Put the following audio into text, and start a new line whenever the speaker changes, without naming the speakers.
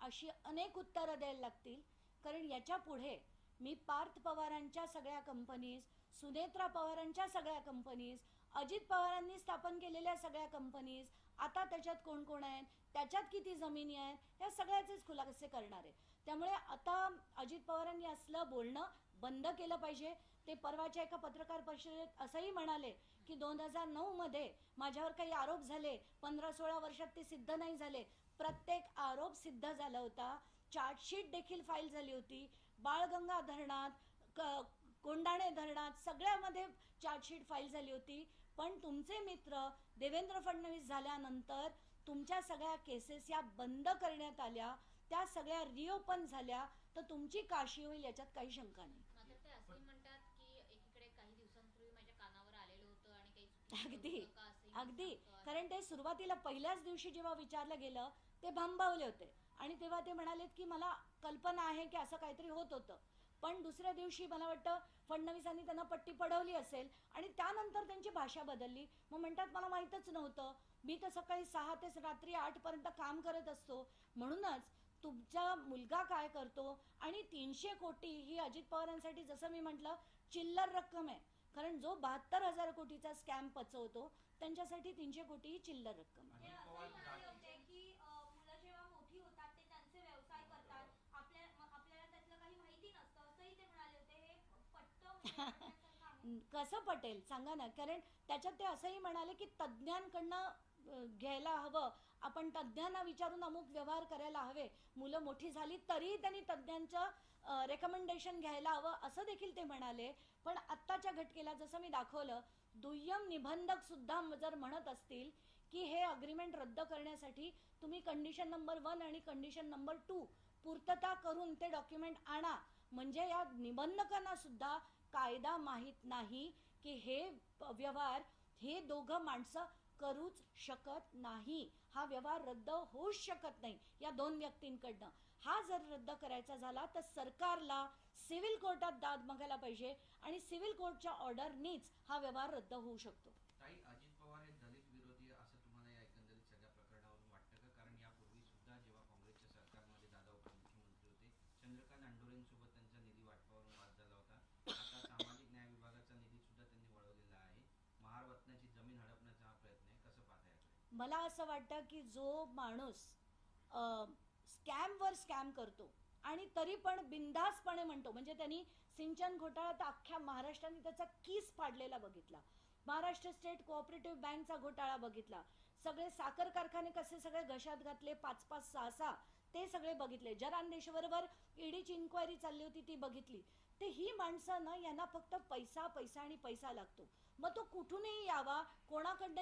अशी अनेक उत्तरं द्यायला लागतील, कारण याच्या पुढे मी पार्थ पवारांच्या सगळ्या कंपनीज, सुनेत्रा पवारांच्या सगळ्या कंपनीज, अजित पवारांनी स्थापन केलेल्या सगळ्या कंपनीज, आता त्याच्यात कोण कोण आहेत, त्याच्यात किती जमिनी आहेत, ह्या सगळ्याचेच खुलासे करणार आहे. त्यामुळे आता अजित पवारांनी असलं बोलणं बंद केलं पाहिजे. ते परवाच्या एका पत्रकार परिषदेत असंही म्हणाले की 2009 मध्ये माझ्यावर काही आरोप झाले, 15-16 वर्षात ते सिद्ध नाही झाले. प्रत्येक आरोप सिद्ध झाला होता. चार्जशीट देखील फाईल झाली होती. बाळगंगा धरणात, कोंडाणे धरणात सगळ्यामध्ये चार्जशीट फाईल झाली होती. पण तुमचे मित्र देवेंद्र फडणवीस झाल्यानंतर तुमच्या सगळ्या केसेस या बंद करण्यात आल्या, त्या सगळ्या रिओपन झाल्या, तर तुमची काशी होईल याच्यात काही शंका नाही.
ते असे म्हणतात की एकीकडे काही दिवसांपूर्वी माझ्या कानावर आलेलं होतं आणि काही
अगदी कारण ते सुरुवातीला पहिल्याच दिवशी जेव्हा विचारलं गेलं ते भांबावले होते आणि तेव्हा ते म्हणालेत की मला कल्पना आहे की असं काहीतरी होत होतं. पण दुसऱ्या दिवशी मला वाटतं फडणवीसांनी त्यांना पट्टी पडवली असेल आणि त्यानंतर त्यांची भाषा बदलली. मग म्हणतात मला माहीतच नव्हतं, मी तर सकाळी 6 ते रात्री 8 पर्यंत काम करत असतो. म्हणूनच तुमचा मुलगा काय करतो आणि 300 कोटी ही अजित पवारांसाठी जसं मी म्हटलं चिल्लर रक्कम आहे. कारण जो 72,000 कोटीचा स्कॅम पचवतो त्यांच्यासाठी 300 कोटी ही चिल्लर रक्कम आहे.
मुलं जेव्हा मोठी होतात ते त्यांचे व्यवसाय करतात, आपल्याला त्यातलं काही माहिती नसतं असंही ते म्हणाले होते. हे पटतं
कसं पटेल सांगा ना. कारण त्याच्यात ते असंही म्हणाले की तज्ज्ञांकडनं घ्यायला हवं, आपण तज्ज्ञांना विचारून अमुक व्यवहार करायला हवे. मुलं मोठी झाली तरी त्यांनी तज्ज्ञांचं रेकमेंडेशन घ्यायला हवं असं देखील ते म्हणाले. पण आत्ताच्या घटकेला जसं मी दाखवलं, दुय्यम निबंधक सुद्धा जर म्हणत असतील की हे अग्रीमेंट रद्द करण्यासाठी तुम्ही कंडिशन नंबर 1 आणि कंडिशन नंबर 2 पूर्तता करून ते डॉक्युमेंट आणा, म्हणजे या निबंधकांना सुद्धा कायदा माहीत नाही की हे व्यवहार हे दोघं माणसं करूच शकत नाही. हा व्यवहार रद्द होऊच शकत नाही या दोन व्यक्तींकडनं. हा जर रद्द करायचा झाला तर सरकारला सिव्हिल कोर्टात दाद मागायला पाहिजे आणि सिव्हिल कोर्टच्या ऑर्डरनीच हा व्यवहार रद्द होऊ शकतो.
ताई, अजित पवार हे दलित विरोधी असं तुम्हाला या एकंदरीत सगळ्या प्रकरणावरून वाटतं का? कारण यापूर्वी सुद्धा जेव्हा काँग्रेसच्या सरकारमध्ये दादा उपमुख्यमंत्री होते, चंद्रकांत आंडोरेंसोबत त्यांचा निधी वाटपावरून वाद झाला होता. आता सामाजिक न्याय विभागाचा निधी सुद्धा त्यांनी वळवलेला आहे. महारत्नाची जमीन हडपण्याचा हा प्रयत्न आहे, कसं पाहता याकडे?
मला असं वाटतं की जो माणूस स्कॅमवर स्कॅम करतो आणि तरी पण बिनधास्तपणे म्हणतो, म्हणजे त्यांनी सिंचन घोटाळा तर अख्ख्या महाराष्ट्राने त्याचा कीस फाडलेला बघितला, महाराष्ट्र स्टेट कोऑपरेटिव्ह बँकचा घोटाळा बघितला, सगळे साखर कारखाने कसे सगळे घशात घातले 5-5, 6-6 ते सगळे बघितले, जरांदेशवरवर ईडीची इन्क्वायरी चालली होती ती बघितली. ते ही माणसं ना, यांना फक्त पैसा पैसा आणि पैसा लागतो. मग तो कुठूनही यावा, कोणाकडनं